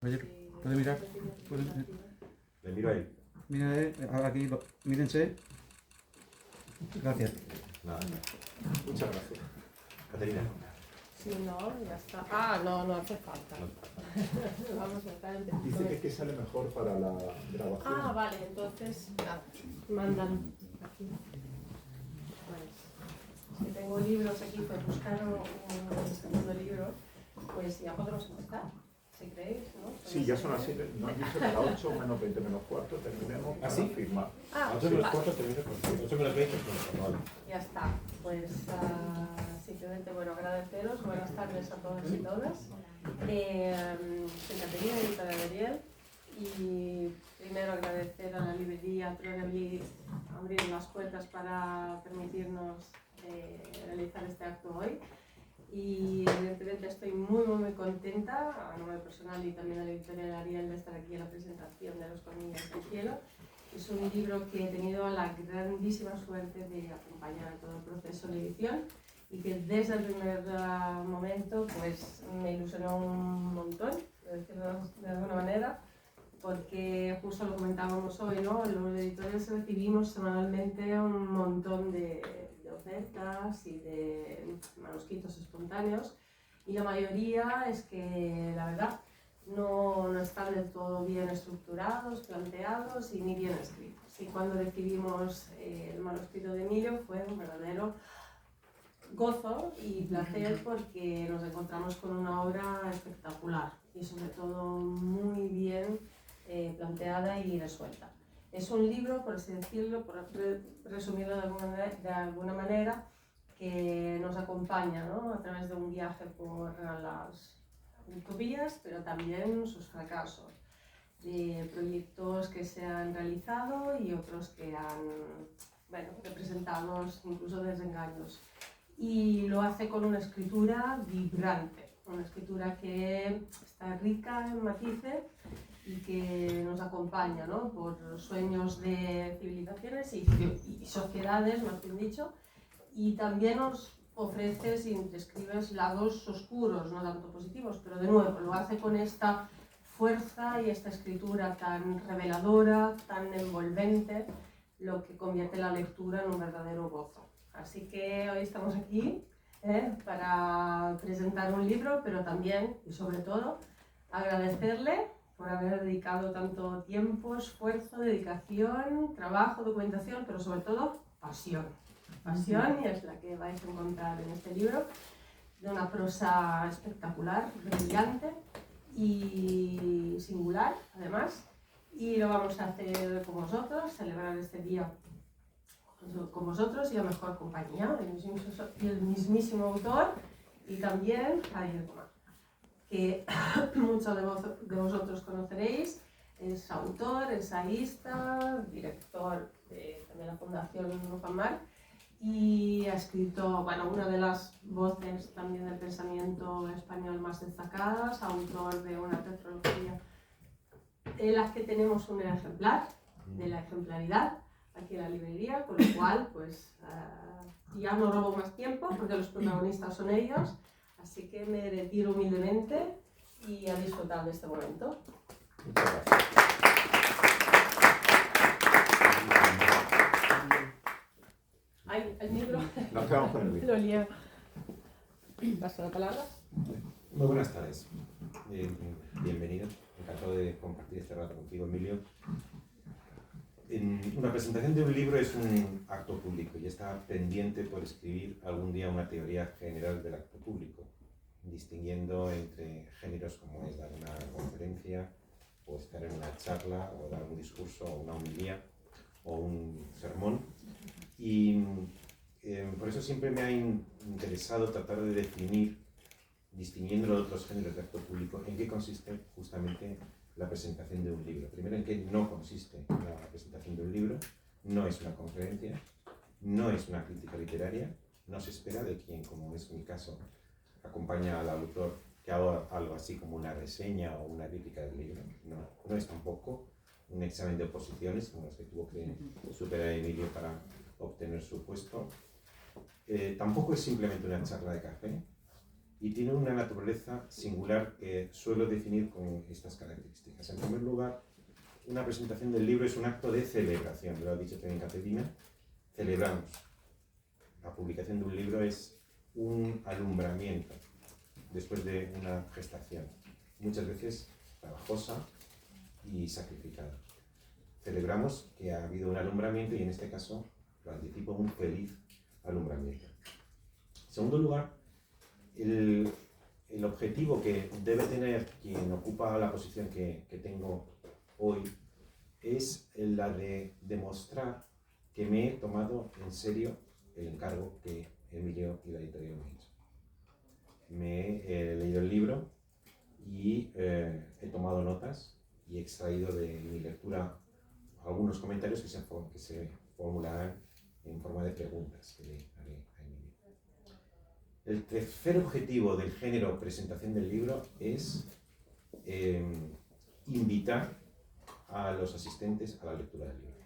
Caballero, ¿puede mirar? ¿Puede? Le miro ahí. Mira, aquí, mírense. Gracias. Nada. Muchas gracias. Caterina. Si no, ya está. Ah, no, no hace falta. No. Vamos a estar en Dice que sale mejor para la grabación. Ah, vale, entonces nada, mandan aquí. Pues, si tengo libros aquí, pues buscar un segundo libro, pues ya podemos empezar, si queréis, ¿no? Sí, ya son las 7, nos han dicho que a las 8 menos 20 menos cuarto terminemos ¿Ah, para sí? firmar. Ah, 8 menos vale. 4 termina con 8 menos 20 con vale. Ya está. Pues simplemente, bueno, agradeceros. Buenas tardes a todos y todas. Soy Caterina, editora de Ariel. Y primero agradecer a la librería Tronevi abrir las puertas para permitirnos realizar este acto hoy. Y evidentemente estoy muy contenta, a nombre personal y también de la editorial Ariel, de estar aquí en la presentación de Los Colmillos del Cielo. Es un libro que he tenido la grandísima suerte de acompañar todo el proceso de edición y que desde el primer momento pues, me ilusionó un montón, por decirlo de alguna manera, porque justo lo comentábamos hoy, ¿no? Los editores recibimos semanalmente un montón de ofertas y de manuscritos espontáneos y la mayoría es que la verdad no están del todo bien estructurados, planteados y ni bien escritos. Y cuando recibimos el manuscrito de Emilio fue un verdadero gozo y placer porque nos encontramos con una obra espectacular y sobre todo muy bien planteada y resuelta. Es un libro, por así decirlo, por resumirlo de alguna manera, que nos acompaña, ¿no? A través de un viaje por las utopías, pero también sus fracasos, de proyectos que se han realizado y otros que han, bueno, representado incluso desengaños. Y lo hace con una escritura vibrante, una escritura que está rica en matices y que nos acompaña, ¿no? Por sueños de civilizaciones y sociedades, más bien dicho, y también nos ofreces y describes lados oscuros, no tanto positivos, pero de nuevo lo hace con esta fuerza y esta escritura tan reveladora, tan envolvente, lo que convierte la lectura en un verdadero gozo. Así que hoy estamos aquí para presentar un libro, pero también y sobre todo agradecerle por haber dedicado tanto tiempo, esfuerzo, dedicación, trabajo, documentación, pero sobre todo pasión. Pasión, y es la que vais a encontrar en este libro, de una prosa espectacular, brillante y singular, además. Y lo vamos a hacer con vosotros, celebrar este día con vosotros y la mejor compañía, el mismísimo autor y también Javier Gomá, que muchos de vosotros conoceréis. Es autor, ensayista, director de la Fundación Juan March y ha escrito, bueno, una de las voces también del pensamiento español más destacadas, autor de una tetralogía en la que tenemos un ejemplar de la ejemplaridad aquí en la librería, con lo cual pues ya no robo más tiempo porque los protagonistas son ellos, así que me retiro humildemente y a disfrutar de este momento. Muchas gracias. Ay, el libro. Nos quedamos con el vídeo. Lo lío. Paso la palabra. Muy buenas tardes. Bienvenido. Encantado de compartir este rato contigo, Emilio. Una presentación de un libro es un acto público y está pendiente por escribir algún día una teoría general del acto público, distinguiendo entre géneros como es dar una conferencia, o estar en una charla, o dar un discurso, o una homilía, o un sermón. Y por eso siempre me ha interesado tratar de definir, distinguiendo de otros géneros de acto público, en qué consiste justamente la presentación de un libro. Primero, en qué no consiste la presentación de un libro. No es una conferencia, no es una crítica literaria, no se espera de quien, como es mi caso, acompaña al autor que haga algo así como una reseña o una crítica del libro. No es tampoco un examen de oposiciones como los que tuvo que superar Emilio para obtener su puesto. Tampoco es simplemente una charla de café, y tiene una naturaleza singular que suelo definir con estas características. En primer lugar, una presentación del libro es un acto de celebración, lo ha dicho también Caterina. Celebramos. La publicación de un libro es un alumbramiento después de una gestación, muchas veces trabajosa y sacrificada. Celebramos que ha habido un alumbramiento y en este caso lo anticipo, un feliz alumbramiento. En segundo lugar, el objetivo que debe tener quien ocupa la posición que tengo hoy es la de demostrar que me he tomado en serio el encargo que Emilio y la editorial me han hecho. Me he leído el libro y he tomado notas y he extraído de mi lectura algunos comentarios que se formularán en forma de preguntas que le haré a Emilio. El tercer objetivo del género presentación del libro es invitar a los asistentes a la lectura del libro.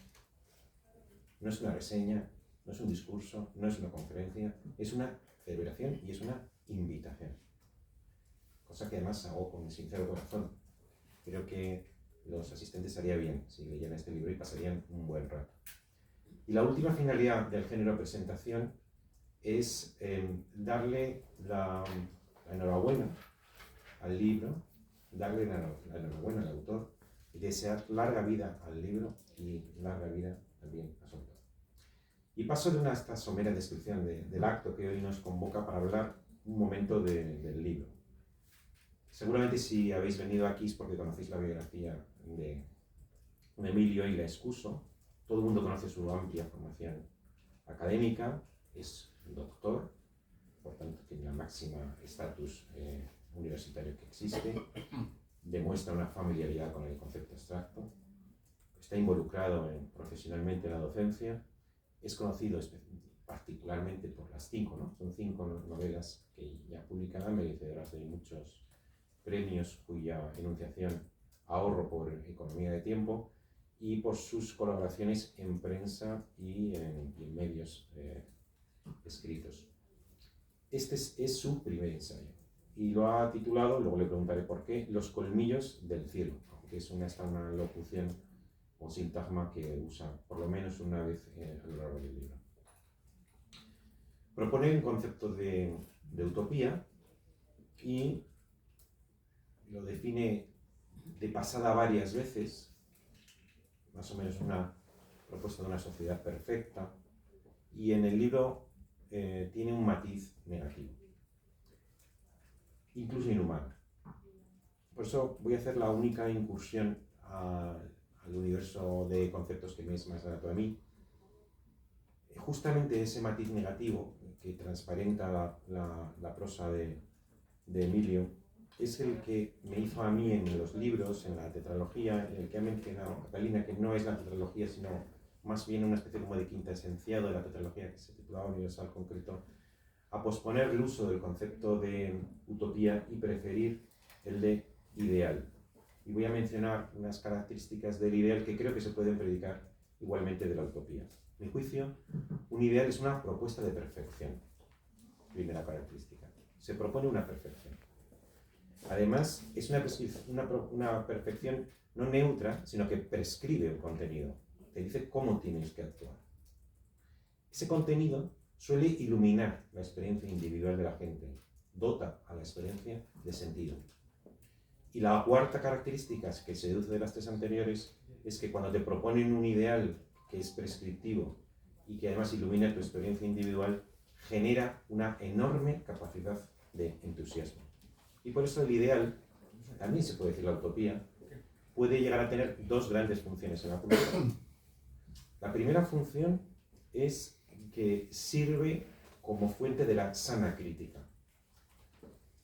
No es una reseña, no es un discurso, no es una conferencia, es una celebración y es una invitación. Cosa que además hago con sincero corazón. Creo que los asistentes haría bien si leyeran este libro y pasarían un buen rato. Y la última finalidad del género presentación es darle la enhorabuena al libro, darle la enhorabuena al autor y desear larga vida al libro y larga vida también a su autor. Y paso de esta somera descripción del acto que hoy nos convoca para hablar un momento del libro. Seguramente si habéis venido aquí es porque conocéis la biografía de Emilio y la excuso. Todo el mundo conoce su amplia formación académica, es doctor, por tanto tiene la máxima estatus universitario que existe, demuestra una familiaridad con el concepto abstracto, está involucrado profesionalmente en la docencia, es conocido particularmente por las 5, ¿no? Son 5 novelas que ya publicadas, merecedoras de muchos premios cuya enunciación ahorro por economía de tiempo y por sus colaboraciones en prensa y en medios escritos. Este es su primer ensayo y lo ha titulado, luego le preguntaré por qué, Los colmillos del cielo, que es una locución o sintagma que usa por lo menos una vez a lo largo del libro. Propone un concepto de utopía y lo define de pasada varias veces, más o menos una propuesta de una sociedad perfecta, y en el libro tiene un matiz negativo, incluso inhumano. Por eso voy a hacer la única incursión al universo de conceptos que me es más grato a mí. Justamente ese matiz negativo que transparenta la prosa de Emilio es el que me hizo a mí en los libros, en la tetralogía, el que ha mencionado Catalina, que no es la tetralogía, sino más bien una especie como de quinta esenciado de la tetralogía que se titulaba Universal Concreto, a posponer el uso del concepto de utopía y preferir el de ideal. Y voy a mencionar unas características del ideal que creo que se pueden predicar igualmente de la utopía. A mi juicio, un ideal es una propuesta de perfección. Primera característica. Se propone una perfección. Además, es una perfección no neutra, sino que prescribe el contenido. Te dice cómo tienes que actuar. Ese contenido suele iluminar la experiencia individual de la gente, dota a la experiencia de sentido. Y la cuarta característica que se deduce de las 3 anteriores es que cuando te proponen un ideal que es prescriptivo y que además ilumina tu experiencia individual, genera una enorme capacidad de entusiasmo. Y por eso el ideal, también se puede decir la utopía, puede llegar a tener 2 grandes funciones en la cultura. La primera función es que sirve como fuente de la sana crítica.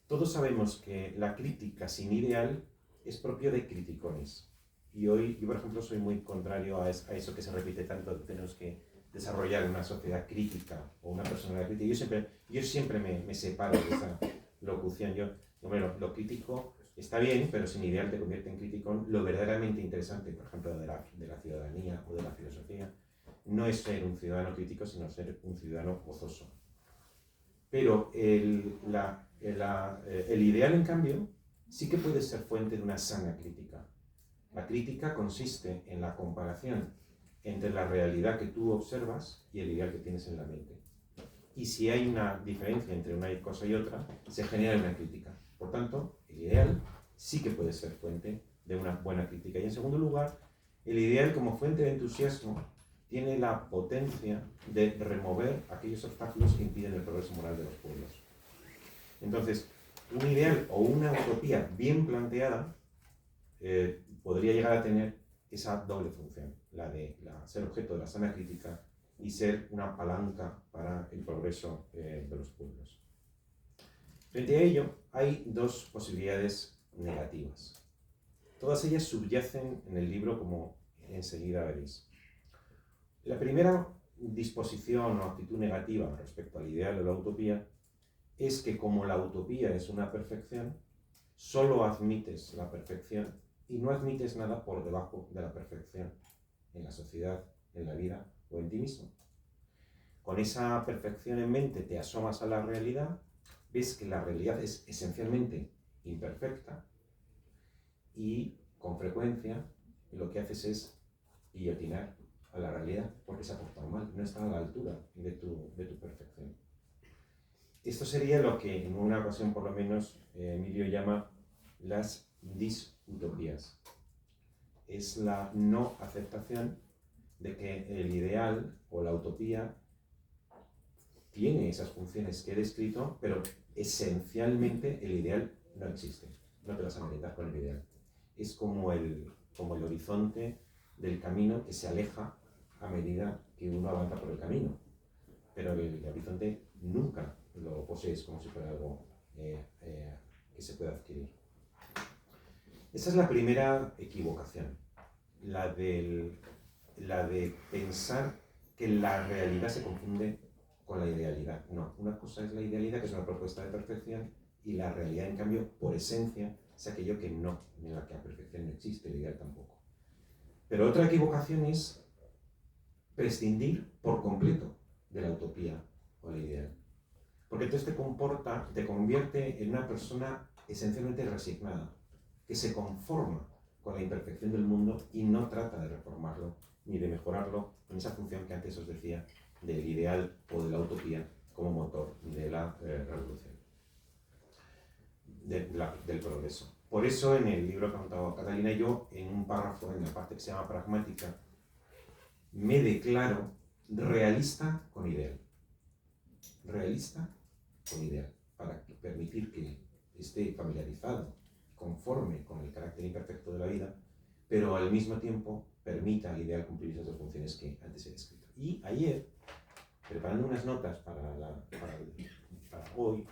Todos sabemos que la crítica sin ideal es propio de criticones. Y hoy, yo por ejemplo, soy muy contrario a eso que se repite tanto, tenemos que desarrollar una sociedad crítica o una personalidad crítica. Yo siempre me separo de esa locución. Lo crítico está bien, pero sin ideal te convierte en criticón. Lo verdaderamente interesante, por ejemplo, de la ciudadanía o de la filosofía, no es ser un ciudadano crítico, sino ser un ciudadano gozoso. Pero el ideal, en cambio, sí que puede ser fuente de una sana crítica. La crítica consiste en la comparación entre la realidad que tú observas y el ideal que tienes en la mente. Y si hay una diferencia entre una cosa y otra, se genera una crítica. Por tanto, el ideal sí que puede ser fuente de una buena crítica. Y en segundo lugar, el ideal como fuente de entusiasmo tiene la potencia de remover aquellos obstáculos que impiden el progreso moral de los pueblos. Entonces, un ideal o una utopía bien planteada podría llegar a tener esa doble función, la de ser objeto de la sana crítica y ser una palanca para el progreso de los pueblos. Frente a ello, hay dos posibilidades negativas. Todas ellas subyacen en el libro, como enseguida veréis. La primera disposición o actitud negativa respecto al ideal o la utopía es que, como la utopía es una perfección, solo admites la perfección y no admites nada por debajo de la perfección en la sociedad, en la vida o en ti mismo. Con esa perfección en mente te asomas a la realidad, ves que la realidad es esencialmente imperfecta y, con frecuencia, lo que haces es guillotinar a la realidad porque se ha portado mal, no está a la altura de tu perfección. Esto sería lo que en una ocasión, por lo menos, Emilio llama las disutopías. Es la no aceptación de que el ideal o la utopía tiene esas funciones que he descrito, pero esencialmente el ideal no existe. No te vas a meter con el ideal. Es como el horizonte del camino que se aleja a medida que uno avanza por el camino. Pero el horizonte nunca lo posees como si fuera algo que se pueda adquirir. Esa es la primera equivocación, la de pensar que la realidad se confunde con la idealidad. No, una cosa es la idealidad, que es una propuesta de perfección, y la realidad, en cambio, por esencia, es aquello que no, en la que la perfección no existe, el ideal tampoco. Pero otra equivocación es prescindir por completo de la utopía o el ideal. Porque entonces te convierte en una persona esencialmente resignada, que se conforma con la imperfección del mundo y no trata de reformarlo ni de mejorarlo en esa función que antes os decía del ideal o de la utopía como motor de la revolución, del progreso. Por eso en el libro que ha contado Catalina, yo en un párrafo, en la parte que se llama pragmática, me declaro realista con ideal. Realista con ideal, para permitir que esté familiarizado, conforme con el carácter imperfecto de la vida, pero al mismo tiempo permita al ideal cumplir esas dos funciones que antes he descrito. Y ayer, preparando unas notas para hoy,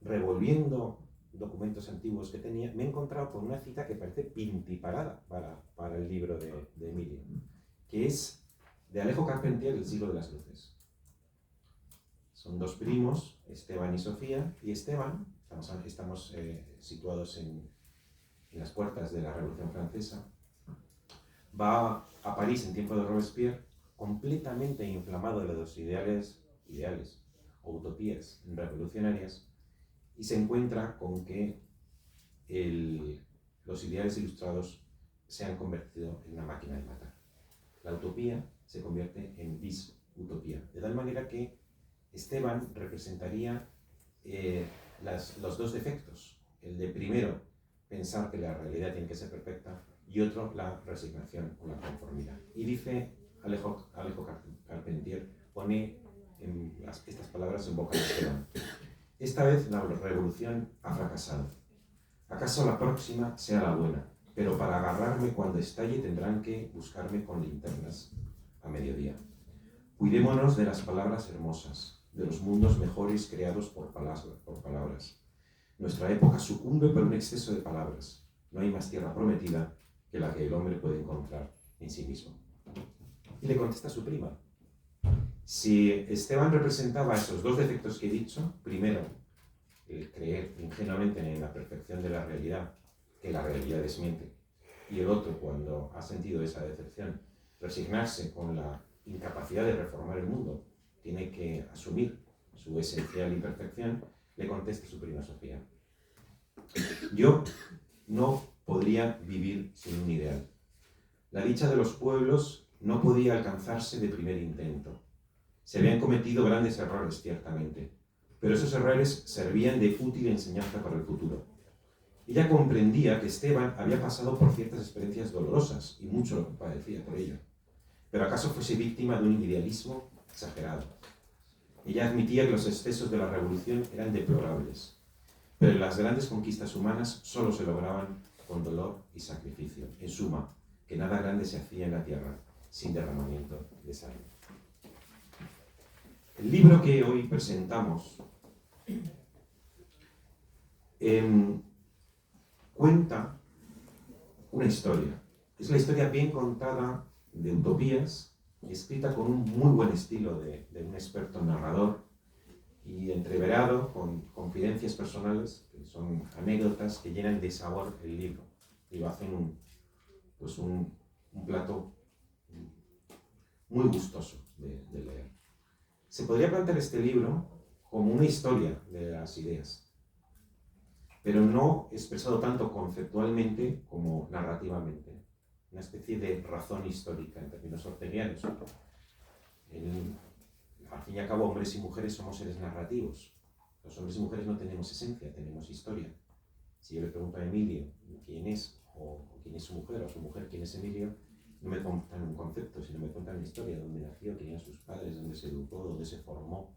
revolviendo documentos antiguos que tenía, me he encontrado con una cita que parece pintiparada para el libro de Emilio, que es de Alejo Carpentier, El siglo de las luces. Son dos primos, Esteban y Sofía, y Esteban, estamos situados en las puertas de la Revolución Francesa, va a París en tiempo de Robespierre, completamente inflamado de los ideales o utopías revolucionarias, y se encuentra con que los ideales ilustrados se han convertido en una máquina de matar. La utopía se convierte en disutopía, de tal manera que Esteban representaría los dos defectos. El de primero, pensar que la realidad tiene que ser perfecta, y otro, la resignación o la conformidad. Y dice Alejo Carpentier, pone estas palabras en boca de Esteban: esta vez la revolución ha fracasado. ¿Acaso la próxima sea la buena? Pero para agarrarme cuando estalle tendrán que buscarme con linternas a mediodía. Cuidémonos de las palabras hermosas, de los mundos mejores creados por palabras. Nuestra época sucumbe por un exceso de palabras. No hay más tierra prometida que la que el hombre puede encontrar en sí mismo. Y le contesta a su prima: si Esteban representaba esos dos defectos que he dicho, primero, el creer ingenuamente en la perfección de la realidad, que la realidad desmiente, y el otro, cuando ha sentido esa decepción, resignarse con la incapacidad de reformar el mundo, tiene que asumir su esencial imperfección, le contesta su prima Sofía. Yo no podría vivir sin un ideal. La dicha de los pueblos no podía alcanzarse de primer intento. Se habían cometido grandes errores, ciertamente, pero esos errores servían de útil enseñanza para el futuro. Ella comprendía que Esteban había pasado por ciertas experiencias dolorosas y mucho padecía por ello. Pero acaso fuese víctima de un idealismo exagerado. Ella admitía que los excesos de la revolución eran deplorables, pero las grandes conquistas humanas solo se lograban con dolor y sacrificio. En suma, que nada grande se hacía en la tierra sin derramamiento de sangre. El libro que hoy presentamos cuenta una historia. Es la historia bien contada de utopías, escrita con un muy buen estilo de un experto narrador y entreverado con confidencias personales, que son anécdotas que llenan de sabor el libro y lo hacen un plato muy gustoso de leer. Se podría plantear este libro como una historia de las ideas, pero no expresado tanto conceptualmente como narrativamente, una especie de razón histórica en términos ortelianos. Al fin y al cabo, hombres y mujeres somos seres narrativos. Los hombres y mujeres no tenemos esencia, tenemos historia. Si yo le pregunto a Emilio quién es, o quién es su mujer, o a su mujer quién es Emilio, no me cuentan un concepto, sino me cuentan una historia, dónde nació, quién eran sus padres, dónde se educó, dónde se formó,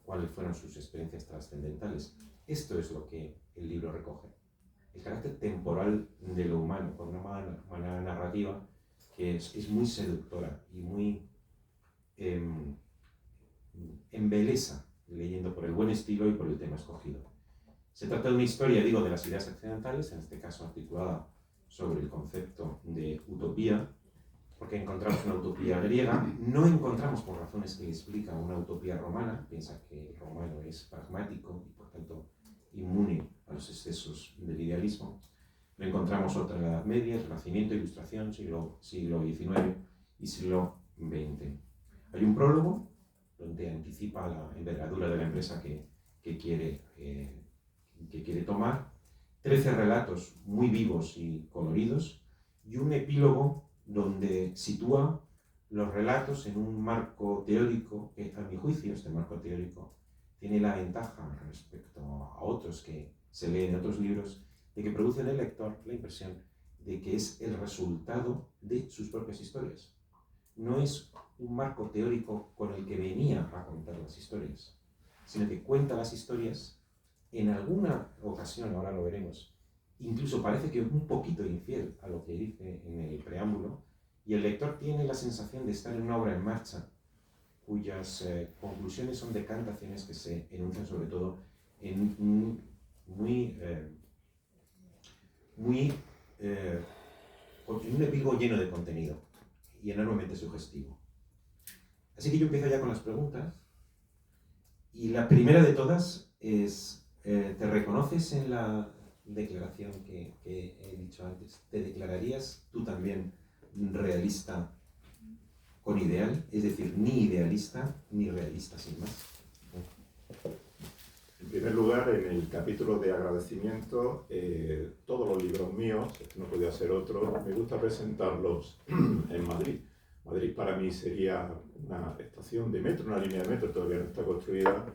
cuáles fueron sus experiencias trascendentales. Esto es lo que el libro recoge. El carácter temporal de lo humano, con una manera narrativa que es muy seductora y muy embelesa, leyendo por el buen estilo y por el tema escogido. Se trata de una historia, digo, de las ideas occidentales, en este caso articulada sobre el concepto de utopía, porque encontramos una utopía griega, no encontramos, por razones que explican, una utopía romana. Piensa que el romano es pragmático y por tanto inmune a los excesos del idealismo. No encontramos otra en la Edad Media, el Renacimiento, Ilustración, siglo XIX y siglo XX. Hay un prólogo donde anticipa la envergadura de la empresa que quiere tomar, 13 relatos muy vivos y coloridos, y un epílogo donde sitúa los relatos en un marco teórico que, a mi juicio, este marco teórico tiene la ventaja respecto a otros que se leen en otros libros, de que produce en el lector la impresión de que es el resultado de sus propias historias. No es un marco teórico con el que venía a contar las historias, sino que cuenta las historias en alguna ocasión, ahora lo veremos, incluso parece que un poquito infiel a lo que dice en el preámbulo, y el lector tiene la sensación de estar en una obra en marcha, cuyas conclusiones son decantaciones que se enuncian sobre todo en un epílogo lleno de contenido y enormemente sugestivo. Así que yo empiezo ya con las preguntas, y la primera de todas es, ¿te reconoces en la declaración que he dicho antes? ¿Te declararías tú también realista con ideal? Es decir, ni idealista ni realista sin más. En primer lugar, en el capítulo de agradecimiento, todos los libros míos, este no podía ser otro, me gusta presentarlos en Madrid. Madrid para mí sería una estación de metro, una línea de metro, todavía no está construida,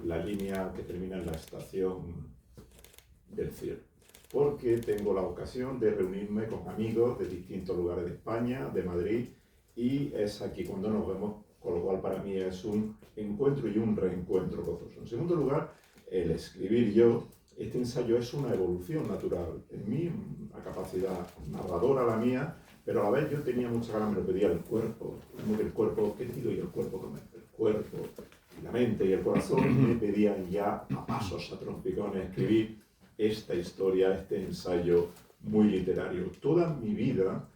la línea que termina en la estación del CIR, porque tengo la ocasión de reunirme con amigos de distintos lugares de España, de Madrid, y es aquí cuando nos vemos, con lo cual para mí es un encuentro y un reencuentro gozoso. En segundo lugar, el escribir yo, este ensayo es una evolución natural en mí, una capacidad narradora la mía, pero a la vez yo tenía mucha ganas, me lo pedía el cuerpo, como que el cuerpo querido y el cuerpo y la mente y el corazón me pedían ya a pasos, a trompicones, escribir esta historia, este ensayo muy literario. Toda mi vida,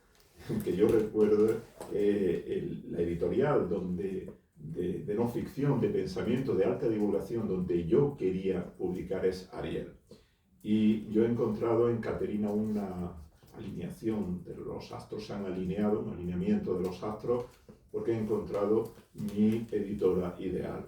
que yo recuerdo, la editorial de no ficción, de pensamiento, de alta divulgación, donde yo quería publicar es Ariel. Y yo he encontrado en Caterina una alineación de los astros, se han alineado, un alineamiento de los astros, porque he encontrado mi editora ideal.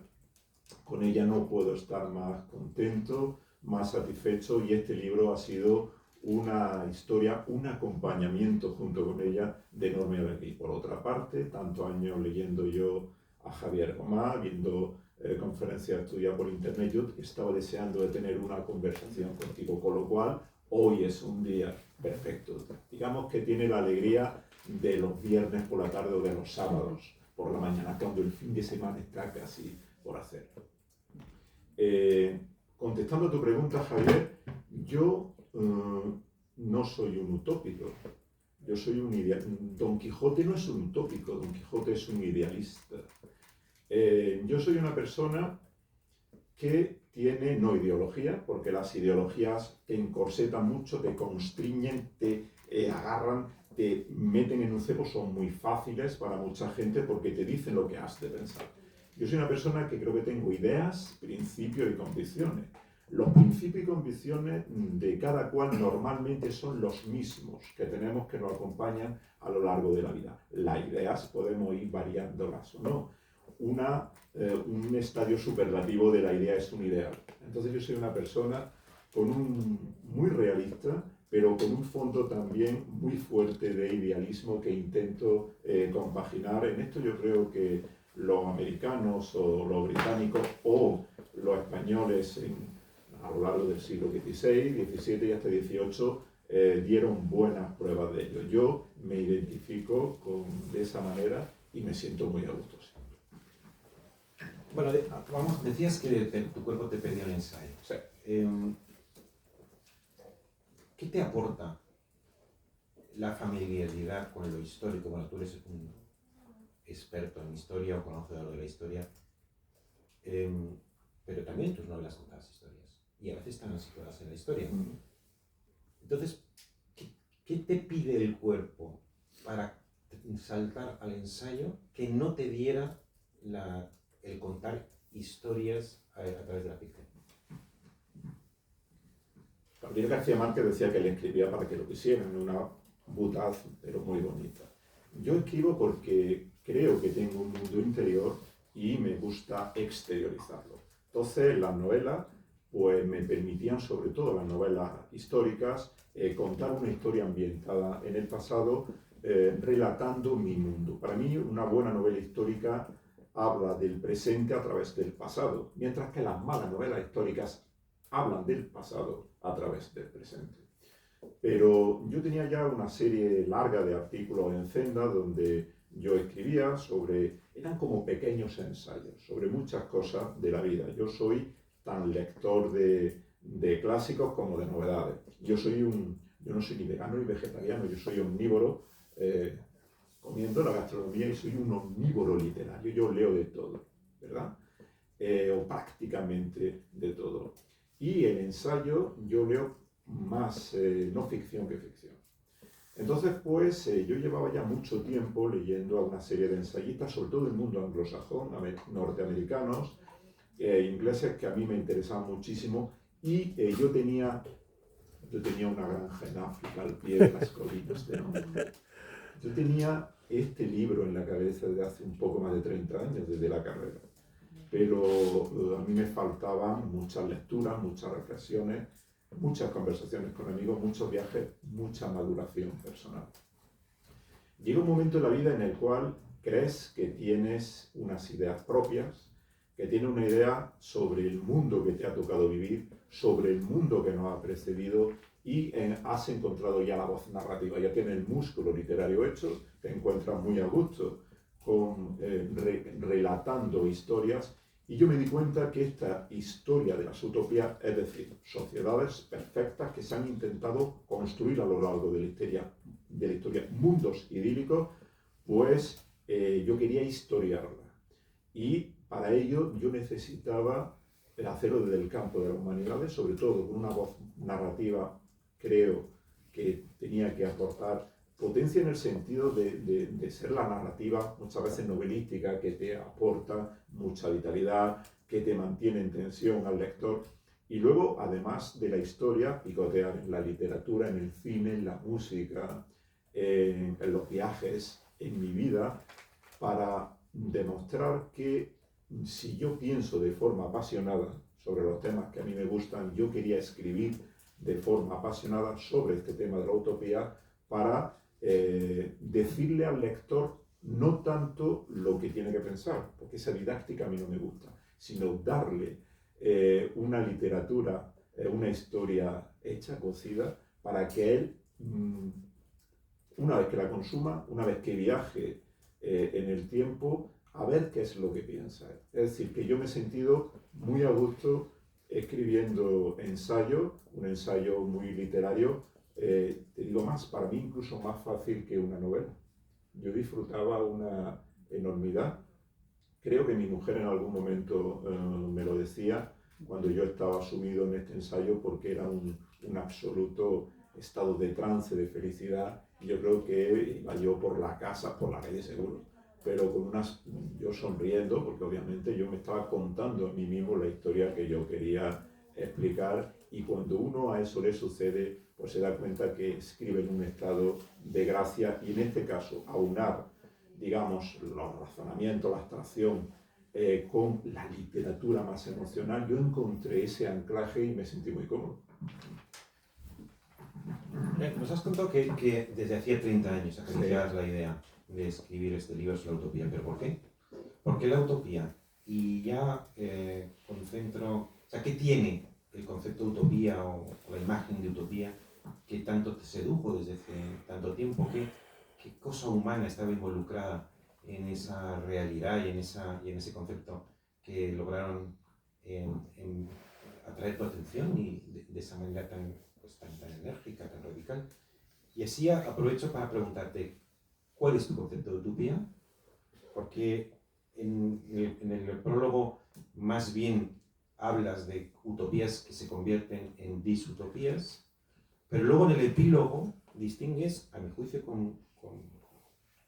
con ella no puedo estar más contento, más satisfecho, y este libro ha sido una historia, un acompañamiento junto con ella de enorme alegría. Por otra parte, tantos años leyendo yo a Javier Gomá, viendo conferencias tuyas por internet, yo estaba deseando de tener una conversación contigo, con lo cual hoy es un día perfecto. Digamos que tiene la alegría de los viernes por la tarde o de los sábados por la mañana, cuando el fin de semana está casi por hacer. Contestando a tu pregunta, Javier, yo no soy un utópico, yo soy un idealista. Don Quijote no es un utópico, Don Quijote es un idealista. Yo soy una persona que tiene no ideología, porque las ideologías te encorsetan mucho, te constriñen, te agarran, te meten en un cepo, son muy fáciles para mucha gente porque te dicen lo que has de pensar. Yo soy una persona que creo que tengo ideas, principios y convicciones. Los principios y convicciones de cada cual normalmente son los mismos que tenemos, que nos acompañan a lo largo de la vida. Las ideas podemos ir variándolas o no. Un estadio superlativo de la idea es un ideal. Entonces yo soy una persona muy realista, pero con un fondo también muy fuerte de idealismo que intento compaginar. En esto yo creo que los americanos o los británicos o los españoles a lo largo del siglo XVI, XVII y hasta XVIII dieron buenas pruebas de ello. Yo me identifico de esa manera y me siento muy a gusto. Bueno, decías que tu cuerpo te pedía un ensayo. Sí. ¿Qué te aporta la familiaridad con lo histórico? Bueno, tú eres un experto en historia o conocedor de la historia, pero también tus novelas contadas historias, y a veces están situadas en la historia. Entonces, ¿qué te pide el cuerpo para saltar al ensayo que no te diera el contar historias a través de la ficción? Gabriel García Márquez decía que le escribía para que lo quisieran, una butaz, pero muy bonita. Yo escribo porque creo que tengo un mundo interior y me gusta exteriorizarlo. Entonces, las novelas pues, me permitían, sobre todo las novelas históricas, contar una historia ambientada en el pasado, relatando mi mundo. Para mí, una buena novela histórica habla del presente a través del pasado, mientras que las malas novelas históricas hablan del pasado a través del presente. Pero yo tenía ya una serie larga de artículos en Zenda donde yo escribía eran como pequeños ensayos sobre muchas cosas de la vida. Yo soy tan lector de clásicos como de novedades. Yo no soy ni vegano ni vegetariano, yo soy omnívoro, comiendo la gastronomía, y soy un omnívoro literario. Yo leo de todo, ¿verdad? O prácticamente de todo. Y el ensayo yo leo más no ficción que ficción. Entonces, pues, yo llevaba ya mucho tiempo leyendo a una serie de ensayistas, sobre todo del mundo anglosajón, norteamericanos, ingleses, que a mí me interesaban muchísimo, y yo tenía una granja en África, al pie de las colinas de Namur. Yo tenía este libro en la cabeza desde hace un poco más de 30 años, desde la carrera. Pero a mí me faltaban muchas lecturas, muchas reflexiones, muchas conversaciones con amigos, muchos viajes, mucha maduración personal. Llega un momento en la vida en el cual crees que tienes unas ideas propias, que tienes una idea sobre el mundo que te ha tocado vivir, sobre el mundo que nos ha precedido, y has encontrado ya la voz narrativa, ya tienes el músculo literario hecho, te encuentras muy a gusto relatando historias. Y yo me di cuenta que esta historia de las utopías, es decir, sociedades perfectas que se han intentado construir a lo largo de la historia, mundos idílicos, pues yo quería historiarla. Y para ello yo necesitaba hacerlo desde el campo de las humanidades, sobre todo con una voz narrativa, creo que tenía que aportar potencia en el sentido de ser la narrativa, muchas veces novelística, que te aporta mucha vitalidad, que te mantiene en tensión al lector. Y luego, además de la historia, picotear en la literatura, en el cine, en la música, en los viajes, en mi vida, para demostrar que si yo pienso de forma apasionada sobre los temas que a mí me gustan, yo quería escribir de forma apasionada sobre este tema de la utopía para decirle al lector no tanto lo que tiene que pensar, porque esa didáctica a mí no me gusta, sino darle una literatura, una historia hecha, cocida, para que él, una vez que la consuma, una vez que viaje en el tiempo, a ver qué es lo que piensa. Es decir, que yo me he sentido muy a gusto escribiendo ensayo, un ensayo muy literario, te digo más, para mí incluso más fácil que una novela. Yo disfrutaba una enormidad. Creo que mi mujer en algún momento me lo decía cuando yo estaba sumido en este ensayo, porque era un absoluto estado de trance, de felicidad, y yo creo que iba yo por la casa, por la calle seguro, pero con yo sonriendo, porque obviamente yo me estaba contando a mí mismo la historia que yo quería explicar, y cuando uno a eso le sucede, pues se da cuenta que escribe en un estado de gracia, y en este caso aunar, digamos, los razonamientos, la abstracción, con la literatura más emocional, yo encontré ese anclaje y me sentí muy cómodo. Nos has contado que desde hacía 30 años acariciabas la idea de escribir este libro sobre la utopía, pero ¿por qué? ¿Por qué la utopía? Y ya concentro, o sea, ¿qué tiene el concepto de utopía o la imagen de utopía que tanto te sedujo desde hace tanto tiempo? ¿Qué cosa humana estaba involucrada en esa realidad y en ese concepto que lograron atraer tu atención y de esa manera tan enérgica, tan radical? Y así aprovecho para preguntarte, ¿cuál es tu concepto de utopía? Porque en el prólogo más bien hablas de utopías que se convierten en disutopías, pero luego en el epílogo distingues, a mi juicio,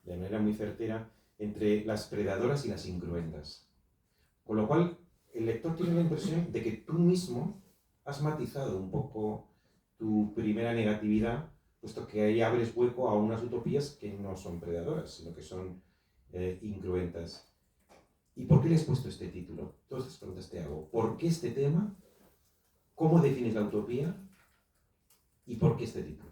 de manera muy certera, entre las predadoras y las incruentas. Con lo cual, el lector tiene la impresión de que tú mismo has matizado un poco tu primera negatividad, puesto que ahí abres hueco a unas utopías que no son predadoras, sino que son incruentas. ¿Y por qué le has puesto este título? Todas estas preguntas te hago. ¿Por qué este tema? ¿Cómo defines la utopía? ¿Y por qué este título?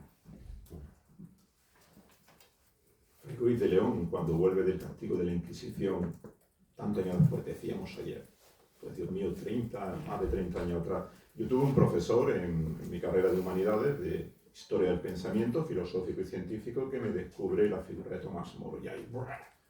Fray Ruiz de León, cuando vuelve del castigo de la Inquisición, tantos años después, decíamos ayer, pues Dios mío, más de 30 años atrás, yo tuve un profesor en mi carrera de humanidades, de historia del pensamiento, filosófico y científico, que me descubre la figura de Tomás Moro. Y ahí,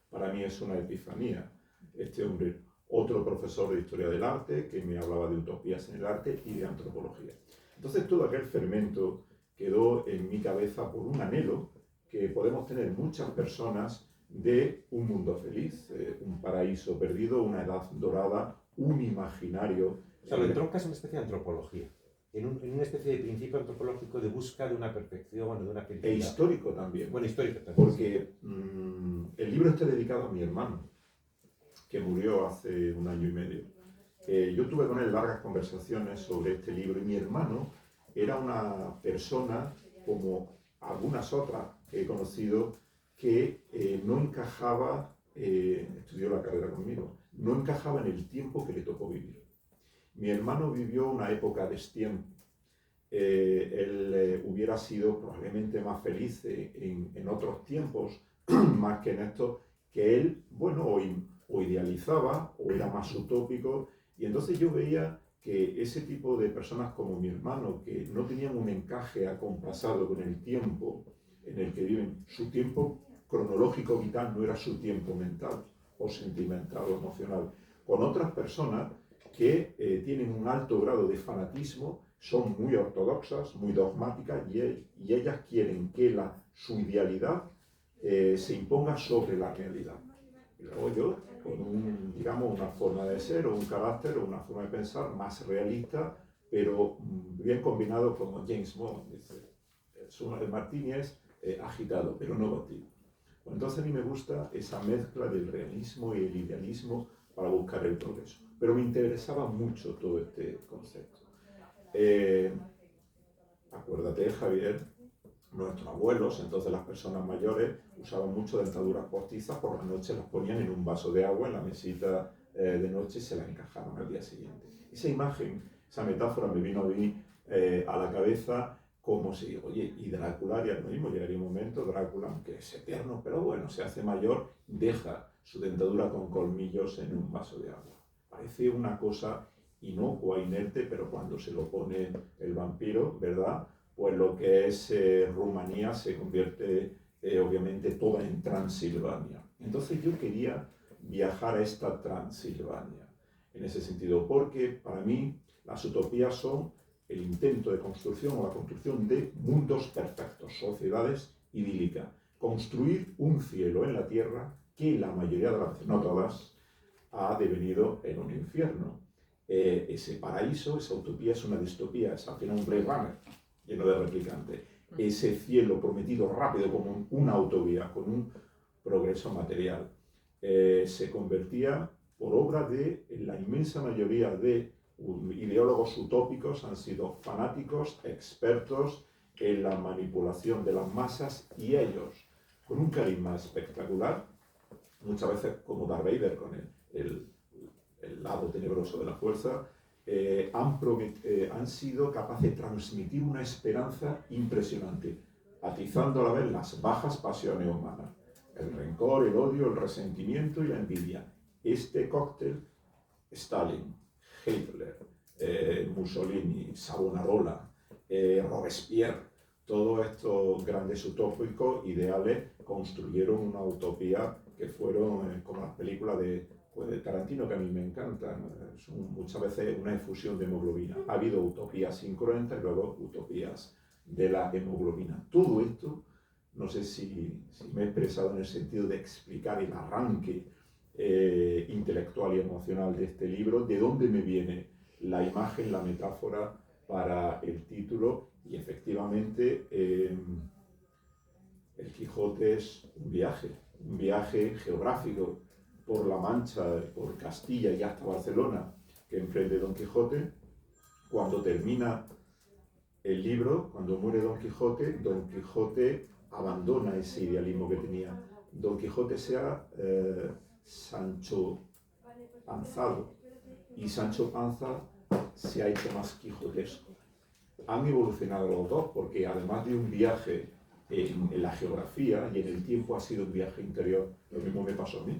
para mí es una epifanía. Este hombre, otro profesor de historia del arte, que me hablaba de utopías en el arte y de antropología. Entonces todo aquel fermento quedó en mi cabeza por un anhelo que podemos tener muchas personas de un mundo feliz, un paraíso perdido, una edad dorada, un imaginario. O sea, lo entroncas en una especie de antropología, en una especie de principio antropológico de búsqueda de una perfección, de una felicidad. E histórico también. Bueno, histórico también. Porque el libro está dedicado a mi hermano, que murió hace 1 año y medio. Yo tuve con él largas conversaciones sobre este libro, y mi hermano era una persona, como algunas otras que he conocido, que no encajaba, estudió la carrera conmigo, no encajaba en el tiempo que le tocó vivir. Mi hermano vivió una época de destiempo. Él hubiera sido probablemente más feliz en otros tiempos, más que en estos, que él, bueno, o idealizaba o era más utópico, y entonces yo veía que ese tipo de personas como mi hermano, que no tenían un encaje acompasado con el tiempo en el que viven, su tiempo cronológico vital no era su tiempo mental o sentimental o emocional, con otras personas que tienen un alto grado de fanatismo, son muy ortodoxas, muy dogmáticas, y ellas quieren que su idealidad se imponga sobre la realidad. Y luego yo, con digamos, una forma de ser o un carácter o una forma de pensar más realista, pero bien combinado como James Bond, dice. Martini es agitado, pero no batido. Bueno, entonces a mí me gusta esa mezcla del realismo y el idealismo para buscar el progreso. Pero me interesaba mucho todo este concepto. Acuérdate, Javier, nuestros abuelos, entonces las personas mayores, usaban mucho dentaduras postizas, por la noche las ponían en un vaso de agua en la mesita de noche se la encajaron al día siguiente. Esa imagen, esa metáfora me vino a mí a la cabeza como si, oye, y Drácula haría lo mismo, llegaría un momento, Drácula, aunque es eterno, pero bueno, se hace mayor, deja su dentadura con colmillos en un vaso de agua. Parece una cosa inocua, inerte, pero cuando se lo pone el vampiro, ¿verdad? Pues lo que es Rumanía se convierte obviamente toda en Transilvania. Entonces yo quería viajar a esta Transilvania, en ese sentido, porque para mí las utopías son el intento de construcción o la construcción de mundos perfectos, sociedades idílicas. Construir un cielo en la tierra que la mayoría de las veces, no todas, ha devenido en un infierno. Ese paraíso, esa utopía es una distopía, es al final un Blade Runner lleno de replicantes. Ese cielo prometido rápido como una autovía, con un progreso material, se convertía por obra de la inmensa mayoría de ideólogos utópicos, han sido fanáticos, expertos en la manipulación de las masas, y ellos, con un carisma espectacular, muchas veces como Darth Vader con el lado tenebroso de la fuerza, han sido capaces de transmitir una esperanza impresionante, atizando a la vez las bajas pasiones humanas, el rencor, el odio, el resentimiento y la envidia. Este cóctel, Stalin, Hitler, Mussolini, Savonarola, Robespierre, todos estos grandes utópicos ideales construyeron una utopía que fueron como las películas de Tarantino, que a mí me encantan, son muchas veces una efusión de hemoglobina. Ha habido utopías incruentas y luego utopías de la hemoglobina. Todo esto, no sé si me he expresado en el sentido de explicar el arranque intelectual y emocional de este libro, de dónde me viene la imagen, la metáfora para el título, y efectivamente el Quijote es un viaje geográfico por La Mancha, por Castilla y hasta Barcelona, que emprende Don Quijote. Cuando termina el libro, cuando muere Don Quijote abandona ese idealismo que tenía. Don Quijote se ha Sancho Panzado, y Sancho Panza se ha hecho más quijotesco. Han evolucionado los dos, porque además de un viaje en la geografía y en el tiempo, ha sido un viaje interior. Lo mismo me pasó a mí.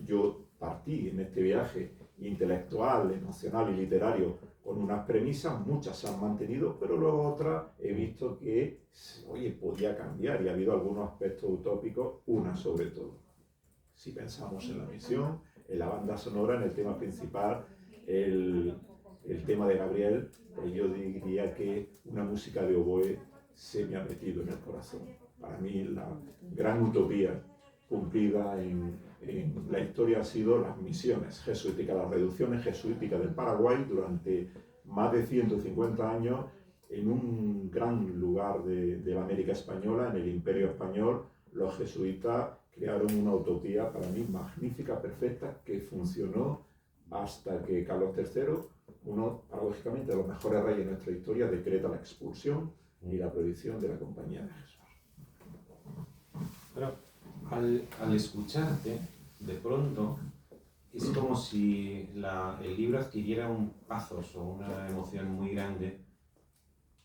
Yo partí en este viaje intelectual, emocional y literario con unas premisas, muchas se han mantenido, pero luego otras he visto que, oye, podía cambiar, y ha habido algunos aspectos utópicos, una sobre todo. Si pensamos en la misión, en la banda sonora, en el tema principal, el tema de Gabriel, pues yo diría que una música de oboe se me ha metido en el corazón. Para mí la gran utopía cumplida en la historia ha sido las misiones jesuíticas, las reducciones jesuíticas del Paraguay durante más de 150 años, en un gran lugar de la América Española, en el Imperio Español. Los jesuitas crearon una utopía para mí magnífica, perfecta, que funcionó hasta que Carlos III, uno paradójicamente de los mejores reyes de nuestra historia, decreta la expulsión y la prohibición de la Compañía de Jesús. Pero al escucharte, de pronto, es como si el libro adquiriera un pathos o una emoción muy grande,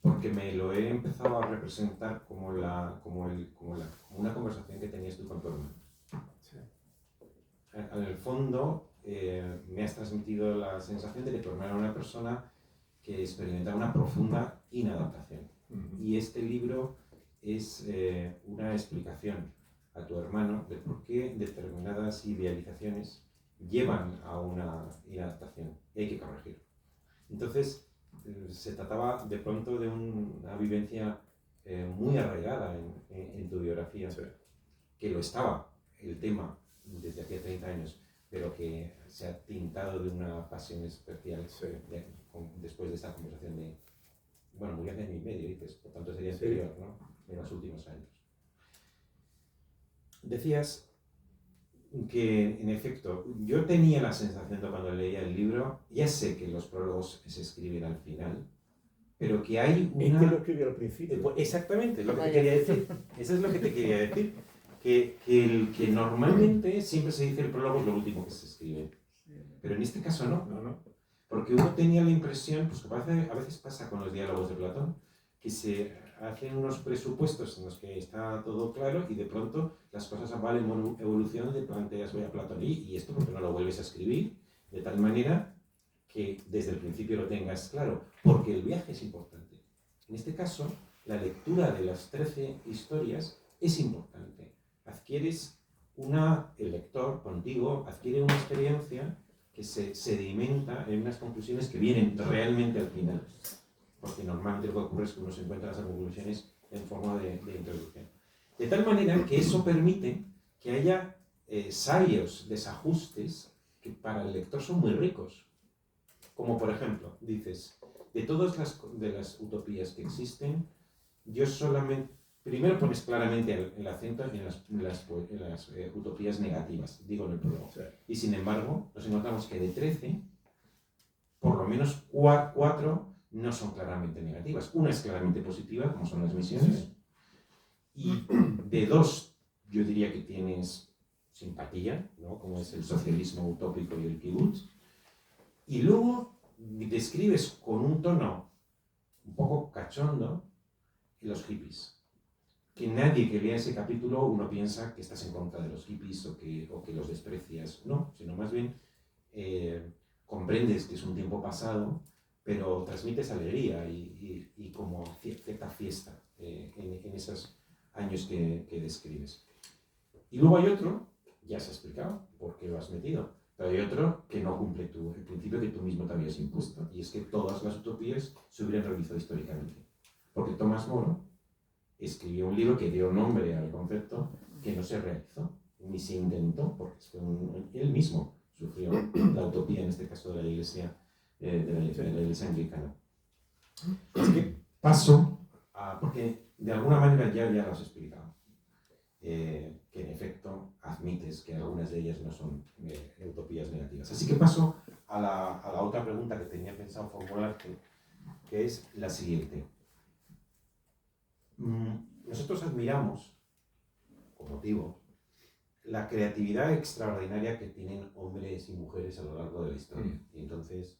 porque me lo he empezado a representar como una conversación que tenías tú con tu hermano. Sí. En el fondo, me has transmitido la sensación de que tu hermano era una persona que experimentaba una profunda inadaptación. Y este libro es una explicación a tu hermano de por qué determinadas idealizaciones llevan a una inadaptación y hay que corregir. Entonces, se trataba de pronto de una vivencia muy arraigada en tu biografía, Sí. que lo estaba, el tema, desde hacía 30 años, pero que se ha tintado de una pasión especial. Sí. Después de esta conversación de, bueno, murió hace año y medio, dices, por tanto sería Sí. anterior, ¿no? En los últimos años. Decías que, en efecto, yo tenía la sensación de cuando leía el libro, ya sé que los prólogos se escriben al final, pero que hay una... Este lo escribí al principio. Pues exactamente, es lo que te quería decir. Eso es lo que te quería decir. Que normalmente siempre se dice el prólogo es lo último que se escribe. Pero en este caso no. No, no. Porque uno tenía la impresión, pues que a veces pasa con los diálogos de Platón, que se hacen unos presupuestos en los que está todo claro y de pronto las cosas van evolucionando y planteas, voy a Platón, y esto porque no lo vuelves a escribir, de tal manera que desde el principio lo tengas claro, porque el viaje es importante. En este caso, la lectura de las 13 historias es importante. El lector contigo adquiere una experiencia que se sedimenta en unas conclusiones que vienen realmente al final. Porque normalmente lo que ocurre es que uno se encuentra las conclusiones en forma de introducción. De tal manera que eso permite que haya sabios desajustes que para el lector son muy ricos. Como por ejemplo, dices, de todas las utopías que existen, yo solamente... Primero pones claramente el acento en las utopías negativas, digo en el prólogo. Sí. Y sin embargo, nos encontramos que de 13, por lo menos 4 no son claramente negativas. Una es claramente positiva, como son las misiones. Y de 2, yo diría que tienes simpatía, ¿no? Como es el socialismo utópico y el kibutz. Y luego describes con un tono un poco cachondo los hippies. Que nadie que lea ese capítulo uno piensa que estás en contra de los hippies o que los desprecias. No, sino más bien comprendes que es un tiempo pasado, pero transmites alegría y como cierta fiesta en esos años que describes. Y luego hay otro, ya se ha explicado por qué lo has metido, pero hay otro que no cumple el principio que tú mismo te habías impuesto, y es que todas las utopías se hubieran realizado históricamente. Porque Tomás Moro escribió un libro que dio nombre al concepto que no se realizó, ni se intentó, porque él mismo sufrió la utopía, en este caso de la Iglesia, de la iglesia anglicana. Así que paso porque de alguna manera ya lo has explicado, que en efecto admites que algunas de ellas no son utopías negativas. Así que paso a la otra pregunta que tenía pensado formularte, que es la siguiente. Nosotros admiramos, con motivo, la creatividad extraordinaria que tienen hombres y mujeres a lo largo de la historia. Y entonces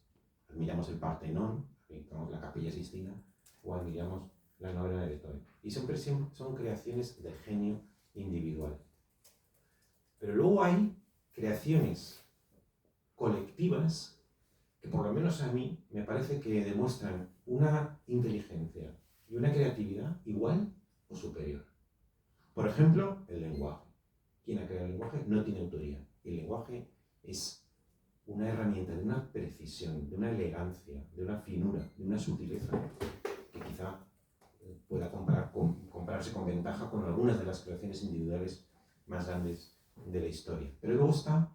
admiramos el Partenón, admiramos la Capilla Sistina, o admiramos la novela de Beethoven. Y siempre son creaciones de genio individual. Pero luego hay creaciones colectivas que por lo menos a mí me parece que demuestran una inteligencia y una creatividad igual o superior. Por ejemplo, el lenguaje. Quien ha creado el lenguaje no tiene autoría. El lenguaje es una herramienta de una precisión, de una elegancia, de una finura, de una sutileza que quizá pueda compararse con ventaja con algunas de las creaciones individuales más grandes de la historia. Pero luego está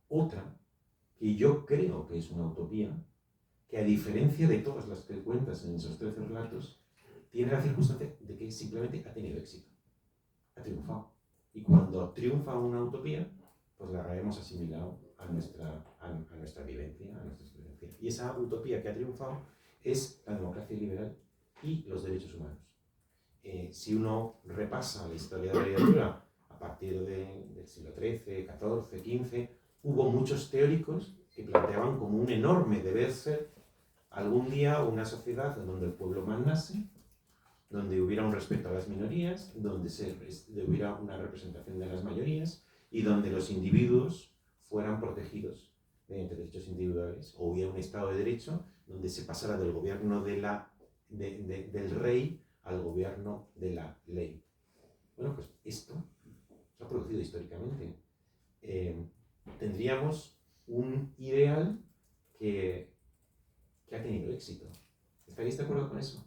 otra que yo creo que es una utopía, que a diferencia de todas las que cuentas en esos 13 relatos, tiene la circunstancia de que simplemente ha tenido éxito, ha triunfado. Y cuando triunfa una utopía, pues la hemos asimilado a nuestra vivencia, a nuestra experiencia. Y esa utopía que ha triunfado es la democracia liberal y los derechos humanos. Si uno repasa la historia de la literatura a partir del siglo XIII, XIV, XV, hubo muchos teóricos que planteaban como un enorme deber ser algún día una sociedad en donde el pueblo mandase, donde hubiera un respeto a las minorías, donde hubiera una representación de las mayorías y donde los individuos fueran protegidos mediante derechos individuales, o hubiera un Estado de Derecho donde se pasara del gobierno del rey al gobierno de la ley. Bueno, pues esto se ha producido históricamente. Tendríamos un ideal que ha tenido éxito. ¿Estaréis de acuerdo con eso?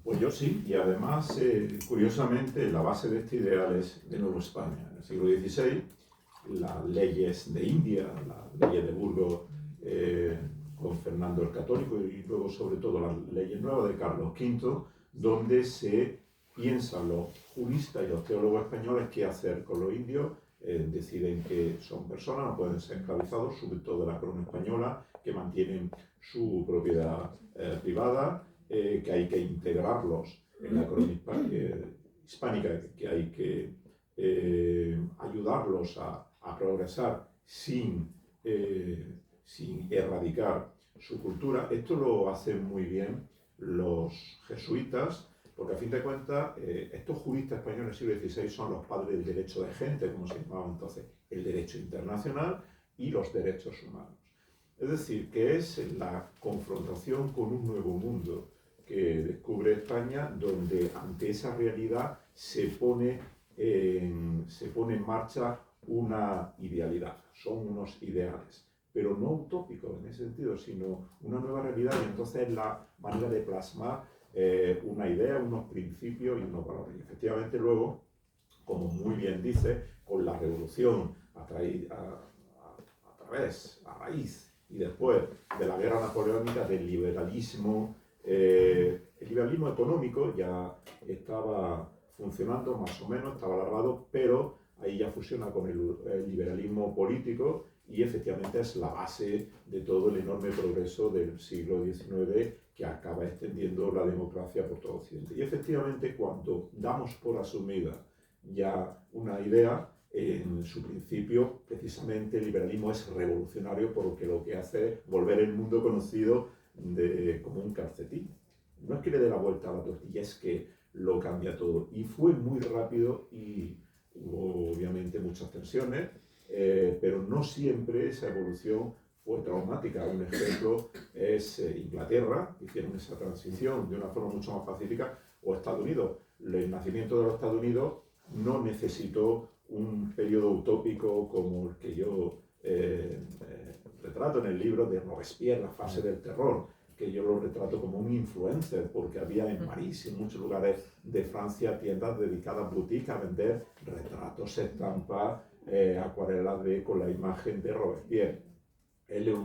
Pues yo sí, y además, curiosamente, la base de este ideal es de Nueva España. En el siglo XVI, las leyes de India, las leyes de Burgos con Fernando el Católico y luego sobre todo las leyes nuevas de Carlos V, donde se piensan los juristas y los teólogos españoles qué hacer con los indios, deciden que son personas, no pueden ser esclavizados, sobre todo de la corona española, que mantienen su propiedad privada, que hay que integrarlos en la corona hispánica, que hay que ayudarlos a progresar sin erradicar su cultura. Esto lo hacen muy bien los jesuitas, porque a fin de cuentas estos juristas españoles del siglo XVI son los padres del derecho de gente, como se llamaba entonces, el derecho internacional y los derechos humanos. Es decir, que es la confrontación con un nuevo mundo que descubre España, donde ante esa realidad se pone en marcha una idealidad, son unos ideales, pero no utópicos en ese sentido, sino una nueva realidad, y entonces la manera de plasmar una idea, unos principios y unos valores. Y efectivamente luego, como muy bien dice, con la revolución a raíz y después de la guerra napoleónica, del liberalismo, el liberalismo económico ya estaba funcionando más o menos, estaba alargado, pero ahí ya fusiona con el liberalismo político y efectivamente es la base de todo el enorme progreso del siglo XIX que acaba extendiendo la democracia por todo Occidente. Y efectivamente cuando damos por asumida ya una idea, en su principio precisamente el liberalismo es revolucionario porque lo que hace es volver el mundo conocido como un calcetín. No es que le dé la vuelta a la tortilla, es que lo cambia todo. Y fue muy rápido y hubo obviamente muchas tensiones, pero no siempre esa evolución fue traumática. Un ejemplo es Inglaterra, que hicieron esa transición de una forma mucho más pacífica, o Estados Unidos. El nacimiento de los Estados Unidos no necesitó un periodo utópico como el que yo retrato en el libro de Robespierre, la fase del terror, que yo lo retrato como un influencer, porque había en París y en muchos lugares de Francia tiendas dedicadas, boutiques, a vender retratos, estampas, acuarelas con la imagen de Robespierre. Él es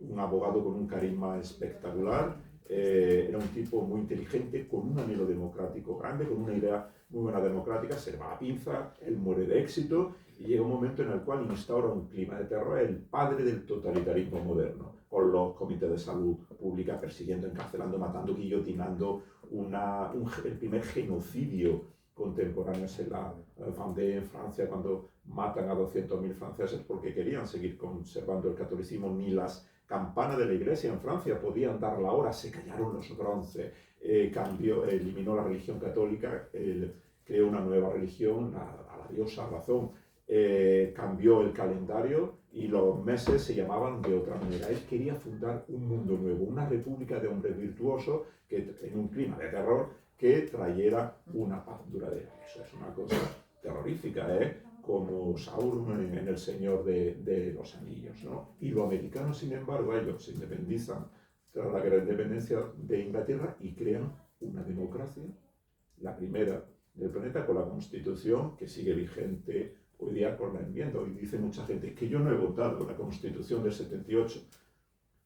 un abogado con un carisma espectacular, era un tipo muy inteligente, con un anhelo democrático grande, con una idea muy buena democrática, se le va la pinza, él muere de éxito y llega un momento en el cual instaura un clima de terror, el padre del totalitarismo moderno, con los comités de salud pública persiguiendo, encarcelando, matando, guillotinando, el primer genocidio contemporáneo es en la Vendée, en Francia, cuando matan a 200.000 franceses porque querían seguir conservando el catolicismo. Ni las campanas de la iglesia en Francia podían dar la hora, se callaron los bronces, eliminó la religión católica, creó una nueva religión, a la diosa razón, cambió el calendario y los meses se llamaban de otra manera. Él quería fundar un mundo nuevo, una república de hombres virtuosos que, en un clima de terror, que trayera una paz duradera. Eso es una cosa terrorífica, como Sauron en El Señor de los Anillos, ¿no? Y los americanos, sin embargo, ellos se independizan tras la guerra de independencia de Inglaterra y crean una democracia, la primera del planeta, con la Constitución que sigue vigente hoy día con la enmienda. Hoy dice mucha gente que yo no he votado la Constitución del 78,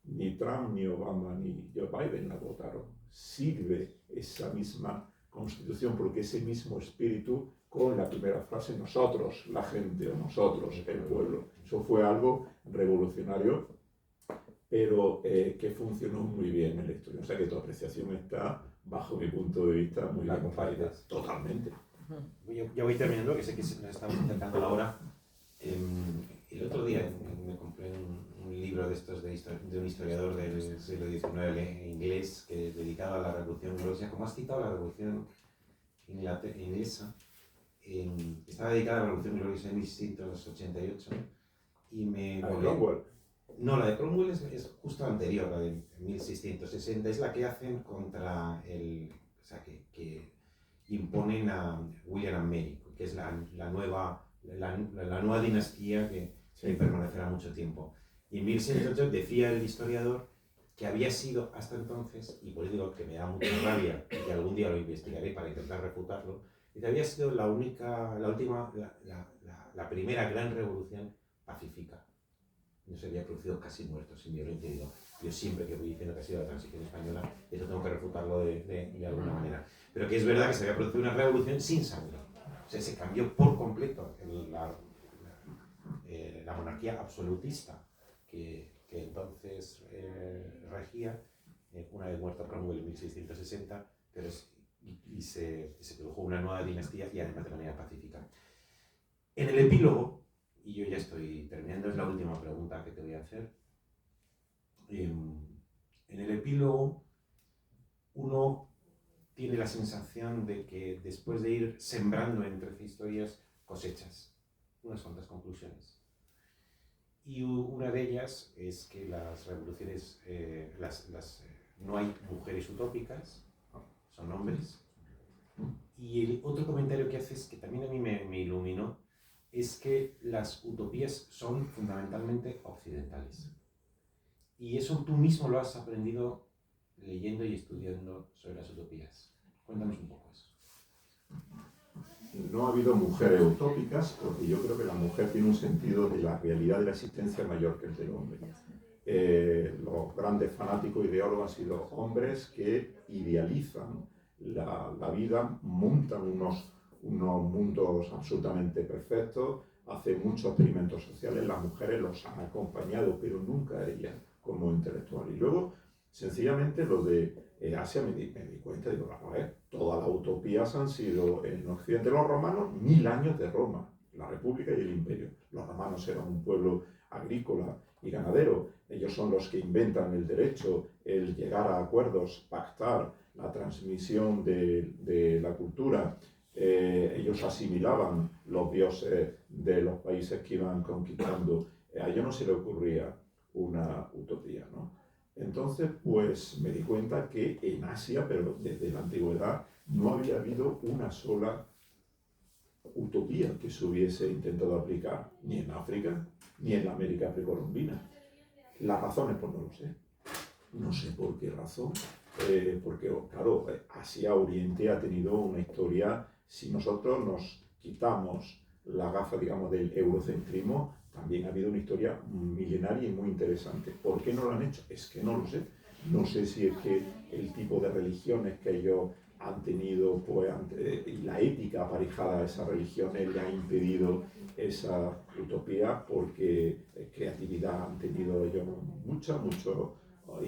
ni Trump, ni Obama, ni Joe Biden la votaron. Sirve esa misma Constitución porque ese mismo espíritu, con la primera frase, nosotros, la gente, o nosotros, el pueblo. Eso fue algo revolucionario, pero que funcionó muy bien en la historia. O sea que tu apreciación está, bajo mi punto de vista, muy La bien. compartes. Totalmente. Ya voy terminando, que sé que nos estamos acercando a la hora. El otro día me compré un libro de estos de un historiador del siglo XIX inglés, que es dedicado a la Revolución Gloriosa. Como has citado la Revolución inglesa, estaba dedicada a la Revolución Gloriosa en 1688 y me... ¿La de Cromwell? No, la de Cromwell es justo anterior, la de 1660, es la que hacen contra o sea, que imponen a William and Mary, que es la nueva dinastía que permanecerá mucho tiempo. Y en 1608 decía el historiador que había sido hasta entonces, y por eso digo que me da mucha rabia, y que algún día lo investigaré para intentar refutarlo, que había sido la primera gran revolución pacífica. No se había producido casi muertos, sin violencia. Yo siempre que voy diciendo que ha sido la transición española, eso tengo que refutarlo de alguna manera. Pero que es verdad que se había producido una revolución sin sangre. O sea, se cambió por completo la monarquía absolutista que entonces regía, una vez muerto Cromwell en 1660, pero y se produjo una nueva dinastía y además de manera pacífica. En el epílogo y yo ya estoy terminando, es la última pregunta que te voy a hacer. En el epílogo, uno tiene la sensación de que después de ir sembrando en 13 historias, cosechas unas cuantas conclusiones. Y una de ellas es que las revoluciones, no hay mujeres utópicas, son hombres. Y el otro comentario que haces, que también a mí me iluminó, es que las utopías son fundamentalmente occidentales. Y eso tú mismo lo has aprendido leyendo y estudiando sobre las utopías. Cuéntanos un poco eso. No ha habido mujeres utópicas porque yo creo que la mujer tiene un sentido de la realidad de la existencia mayor que el del hombre. Los grandes fanáticos ideólogos han sido hombres que idealizan la vida, montan unos mundos absolutamente perfectos, hacen muchos experimentos sociales, las mujeres los han acompañado, pero nunca ellas como intelectuales. Y luego, sencillamente, lo de Asia me di cuenta, digo, a ver, todas las utopías han sido en Occidente. Los romanos, 1000 años de Roma, la República y el Imperio. Los romanos eran un pueblo agrícola y ganadero. Ellos son los que inventan el derecho, el llegar a acuerdos, pactar, la transmisión de la cultura. Ellos asimilaban los dioses de los países que iban conquistando. A ellos no se le ocurría una utopía, ¿no? Entonces, pues me di cuenta que en Asia, pero desde la antigüedad, no había habido una sola utopía que se hubiese intentado aplicar, ni en África, ni en la América precolombina. Las razones, pues no lo sé. No sé por qué razón. Porque, claro, Asia Oriente ha tenido una historia, si nosotros nos quitamos la gafa, digamos, del eurocentrismo, también ha habido una historia milenaria y muy interesante. ¿Por qué no lo han hecho? Es que no lo sé. No sé si es que el tipo de religiones que ellos han tenido, pues, y la ética aparejada a esas religiones le ha impedido esa utopía, porque creatividad han tenido ellos muchas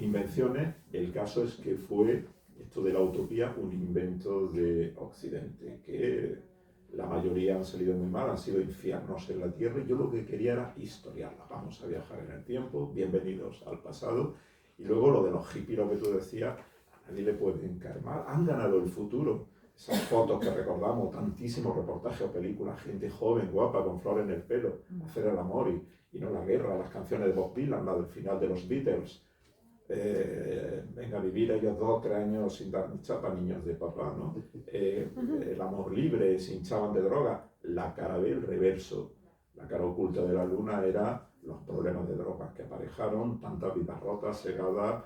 invenciones. El caso es que fue esto de la utopía un invento de Occidente, que la mayoría han salido muy mal, han sido infiernos en la tierra, y yo lo que quería era historiarla. Vamos a viajar en el tiempo, bienvenidos al pasado. Y luego lo de los hippies, lo que tú decías, a nadie le puede encarmar, han ganado el futuro. Esas fotos que recordamos, tantísimos reportajes o películas, gente joven, guapa, con flores en el pelo, hacer el amor y no la guerra, las canciones de Bob Dylan, la del final de los Beatles. Venga a vivir ellos 2 o 3 años sin dar chapa, niños de papá, ¿no? El amor libre, se hinchaban de droga. La cara B, el reverso, la cara oculta de la luna era los problemas de drogas que aparejaron, tantas vidas rotas, cegadas,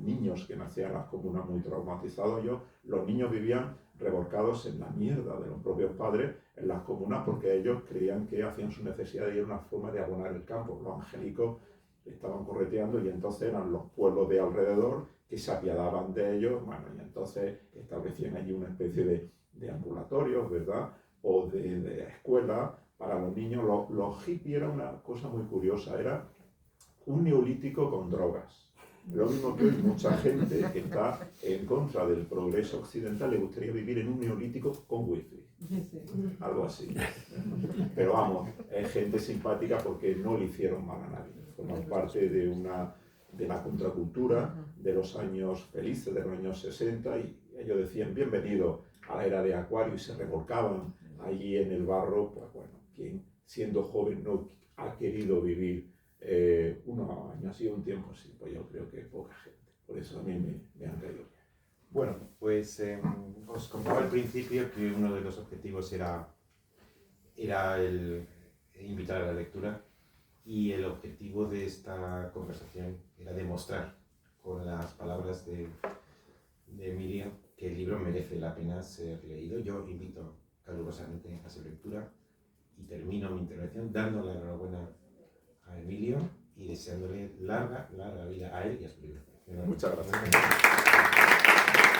niños que nacían en las comunas muy traumatizados. Los niños vivían revolcados en la mierda de los propios padres en las comunas, porque ellos creían que hacían su necesidad y era una forma de abonar el campo. Los angélicos estaban correteando, y entonces eran los pueblos de alrededor que se apiadaban de ellos, bueno, y entonces establecían allí una especie de ambulatorios, ¿verdad? O de escuelas para los niños. Los hippies era una cosa muy curiosa, era un neolítico con drogas. Lo mismo que hoy mucha gente que está en contra del progreso occidental le gustaría vivir en un neolítico con wifi. Algo así. Pero vamos, es gente simpática porque no le hicieron mal a nadie. Forman parte de la contracultura de los años felices, de los años 60, y ellos decían bienvenido a la era de Acuario, y se revolcaban allí en el barro. Pues bueno, quien siendo joven no ha querido vivir unos años y un tiempo así, pues yo creo que poca gente. Por eso a mí me han caído. Bueno, pues os contaba al principio que uno de los objetivos era el invitar a la lectura, y el objetivo de esta conversación era demostrar con las palabras de Emilio que el libro merece la pena ser leído. Yo invito calurosamente a su lectura y termino mi intervención dándole la enhorabuena a Emilio y deseándole larga vida a él y a su libro. Muchas gracias.